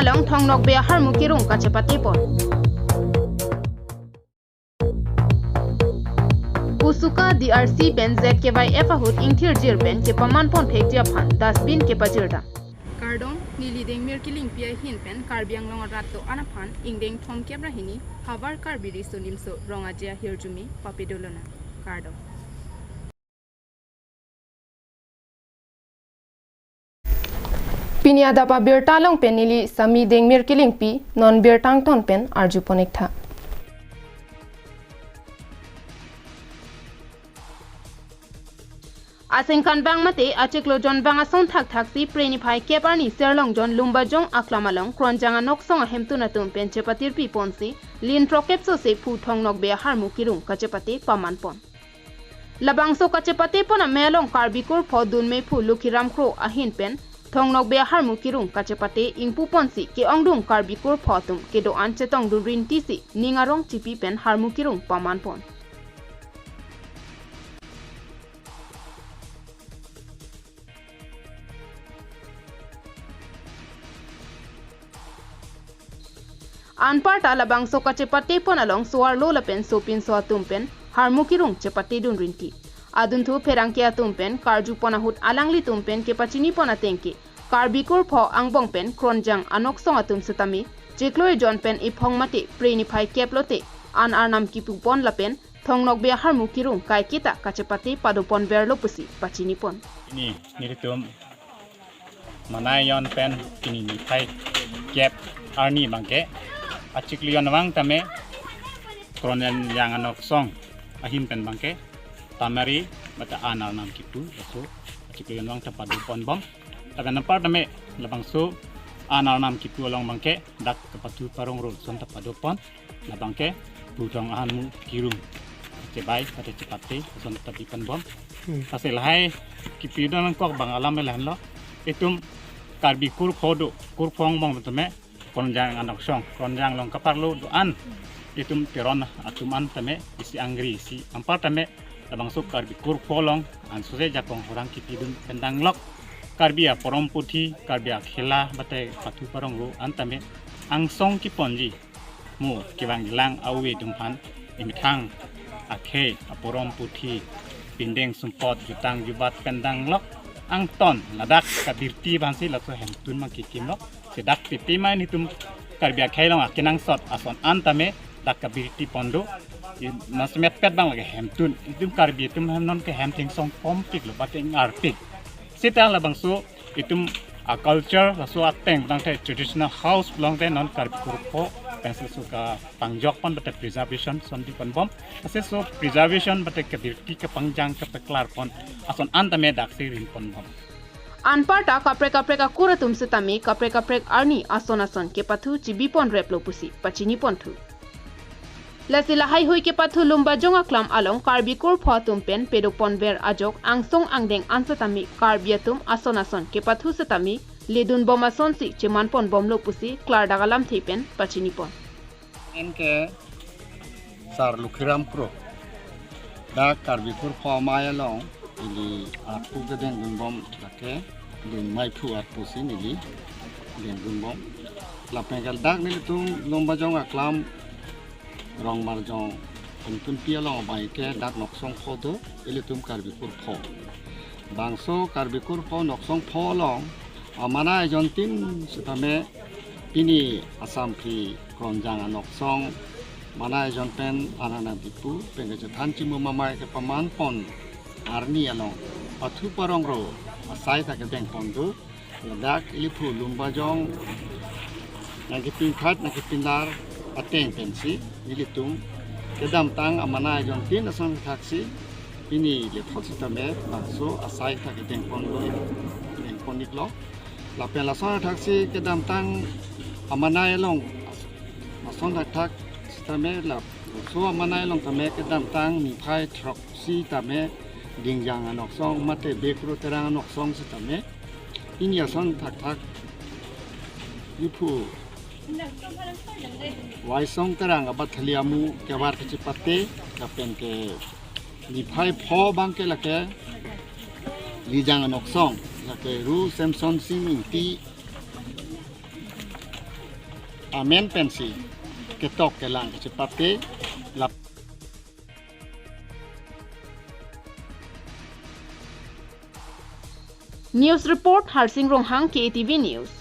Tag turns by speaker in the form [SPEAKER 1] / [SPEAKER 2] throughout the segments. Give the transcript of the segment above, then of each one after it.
[SPEAKER 1] malong thongnok be harmu kirung kachepati pon Usuka DRC pen ZKY Efahut ingthir jir pen ke paman pon phek dia phan dustbin ke pajirda Kardon nili deng mir kiling pia hin pen karbiang long rat to anaphan ingdeng thom kebra hini habar karbiri sonim so ronga jia hirjumi papidolona Kardon Pinia dapa bir talong pen nili sami deng mir kiling pi non bir tang ton pen arju ponik tha Asengkan bang mate acheklo jon bang asong thak si preniphai keparni serlong jon lumba jong aklamalong kronjanga noksong hemtuna tum pen chepatir pi ponsi lin prokep so se phu thong nok be harmu kirung kachepate paman pon labang so kachepate pon melong karbikur phodun me phu lukiram kro ahin pen thong nok be harmu kirung kachepate ingpu ponsi ke ongdung karbikur photum ke do an chetong du rin ti si ningarong chipi pen harmu kirung paman pon Anparta labang so kachepate pon along suar lo lapen sopin so atumpen harmukirung chepate dun rinti adun thu perangke atumpen karju ponahut alangli tumpen ke pachini pona tengke karbikur pho angbong pen kronjang anok song atum setami jekloi jon pen iphong mate preni phai keplote an arnam kipu pon lapen thongnok be harmukirung kai kita kachepate padopon berlo pusi pachini pon
[SPEAKER 2] ni tum manai yon pen kini ni phai kep arni bangke Achiklion wang tame kronen yang anok song ahim pen bangke tamari bata anar nam kitu so achiklion wang tapadu pon bom taga napar tame labang so anar nam kitu along bangke dak kapatu parong rol son tapadu pon la bangke budong ahanmu kirung cebai pada cepate son tapi pon bom hasil hai kipido nang kok bang alam melan lo itum karbi kur khodo kur phong bong tame konjang anak song konjang long kaparlu doan itum tiron atuman tame isi angri si ampar tame labang suk karbi kur polong an suse jakong orang kitidun pendang lok karbia porom puthi karbia khela bate patu parong ru antame angsong ki ponji mu kiwang gilang awe dumpan imithang akhe aporom puthi pindeng sumpot jutang jubat pendang lok angton ladak kadirti bansi lakso hemtun makikim lok sedak pipi main hitum karbia khailong akinang sot ason antame dak kabirti pondo nasmet pet bang lagi hemtun hitum karbi hitum non ke hemting song pompik lo bating arpik sita labang so hitum a culture so ateng bang te traditional house belong te non karbi kurpo pencil so ka pangjok pon bate preservation son di pon bom ase so preservation bate kabirti ke pangjang ke peklar pon ason antame dak sirin pon bom Anparta kaprek kuratum setami kaprek arni ason ke pathu cibipon replo pusi pachini pontu. Lasila hai hui ke pathu lumba jonga klam along karbikur photum pen pedopon ver ajok angsong angdeng ansatami karbiatum ason ke pathu setami ledun bomason si chemanpon bomlo pusi klar dagalam thipen pachini pon.
[SPEAKER 3] Enke sar lukhiram pro da karbikur phomaya long ili aku gedeng gumbom lake din mai thu aku sin ili din gumbom lapengal dak ni tung lomba jong aklam rong mar jong tuntun pia long bai ke dak nok song khodo ili tum karbikur pho bangso karbikur pho nok song pho long amana jontin sutame pini asam phi kronjang nok song mana jonten anana dipu pengeje thanchi mu mamai ke paman pon arni along pathu parong ro asai ta ke beng pondu ladak ilipu lumba jong nagipin khat nagipin lar ateng pensi ilitung kedam tang amana jong tin asong taksi ini le photsi tame bangso asai ta ke beng pondu beng ponik lo la pen la son taksi kedam tang amana along asong tak tame la so amana along tame kedam tang ni phai trok si tame dingjang anok song mate bekro terang anok song setame ini ason tak ipu wai song terang abat thaliamu kewar kecipate kapen ke niphai pho bangke lake lijang anok song lake ru samson sing ti amen pensi ketok kelang cepate lap
[SPEAKER 1] News report Harsing Ronghang KTV News.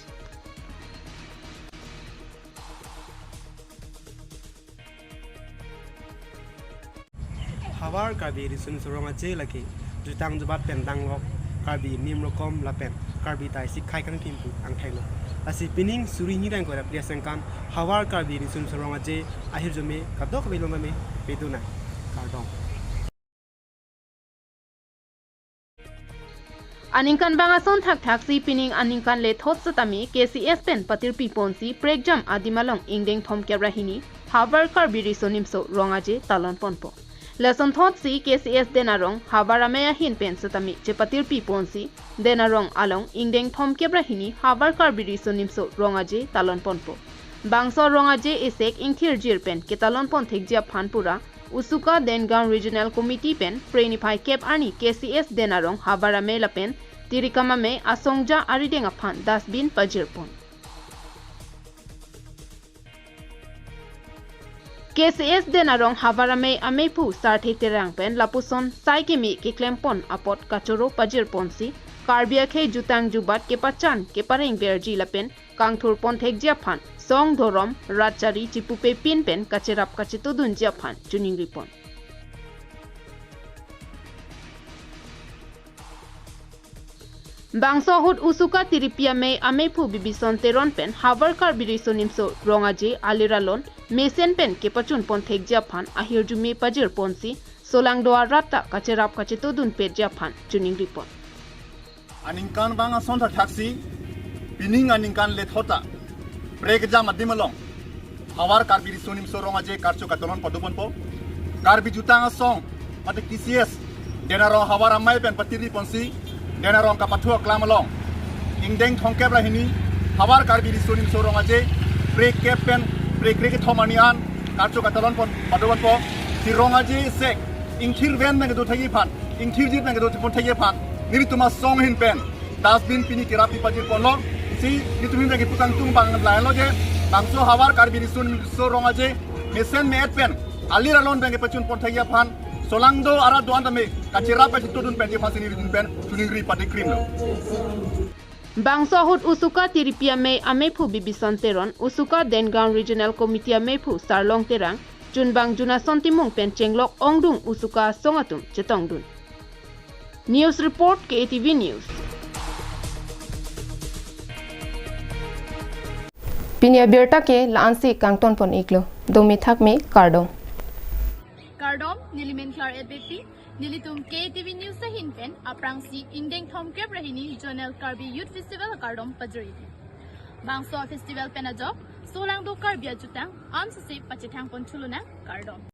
[SPEAKER 4] Hawar karbi risun surong aje lagi jutang jebat pendang lok karbi nim rokom lapen karbi tai sikai kang timpu ang thailo asi pining suri ni rang kora priasangkan hawar karbi risun surong aje ahir jome kadok belong me beduna kardong
[SPEAKER 1] Aningkan bangason thak si pining aningkan le thot satami KCS pen patir piponsi pregjam adimalong ingdeng thom kebrahini hawar karbi risonim so rongaje talon ponpo Lesson thought si KCS denarong habaramaya hin pen satami chepatir piponsi denarong along ingdeng thom kebrahini habar karbiri sonimso rongaje talon ponpo bangso rongaje isek ingthir jir pen ketalon pon thekjia phanpura usuka dengang regional committee pen prenipai kep ani KCS denarong habaramela pen tirikamame asongja aridenga phan dasbin pajirpon KCS denarong havarame amepu sarthi terang pen lapuson saikemi ke klempon apot kachoro pajir ponsi karbia khe jutang jubat ke pachan ke pareng berji lapen kangthur pon thekjia phan song dorom ratchari chipupe pin pen kacherap kachitudun jia phan tuning ripon Bangso hut usuka tiripia me amepu bibison teron pen havar karbiri sonimso rongaje aliralon mesen pen kepachun pon thekjia phan ahir jume pajir ponsi solang doa rata kacherap kachitudun pejia phan tuning ripon
[SPEAKER 5] Aningkan banga sonta taxi pining aningkan le thota pregjam adimalong hawar karbiri sonim soronga je karcho katolon padupon po karbi jutanga song ate KCS denaro hawar amai pen patiri ponsi denarong kapathua klamalong ingdeng thongkebra hini hawar karbiri sonim soronga je prekepen prekreke thomanian karcho katolon pon padupon po sironga je sek ingthir ven nang do thagi phan ingthir jit nang do pon thagi phan niri tuma song hin pen dasbin pini kirapi pajir ponlo si nitumin nang putang tung bang lailo je bangso hawar karbiri sonim soronga je mesen met pen aliralon bang pachun pon thagi phan solangdo ara doan me kachira pa tutun pen je phasini rin pen tuningri pati krim lo
[SPEAKER 1] Bangso hut usuka tiripia me amepu bibison teron usuka dengang regional committee amepu sarlong terang junbang juna sontimung pen chenglok ongdung usuka songatum chetongdun News report KTV News
[SPEAKER 6] Pinia Berta ke lansi kangton pon iklo domi thak me kardom
[SPEAKER 7] nilimen klar edbeti nilitum KTV News sa hinpen aprang si indeng thom kebrahini Jonel Karbi Youth Festival kardom pajri bangso festival penajok solang do karbia jutang am se pachithang pon chuluna kardom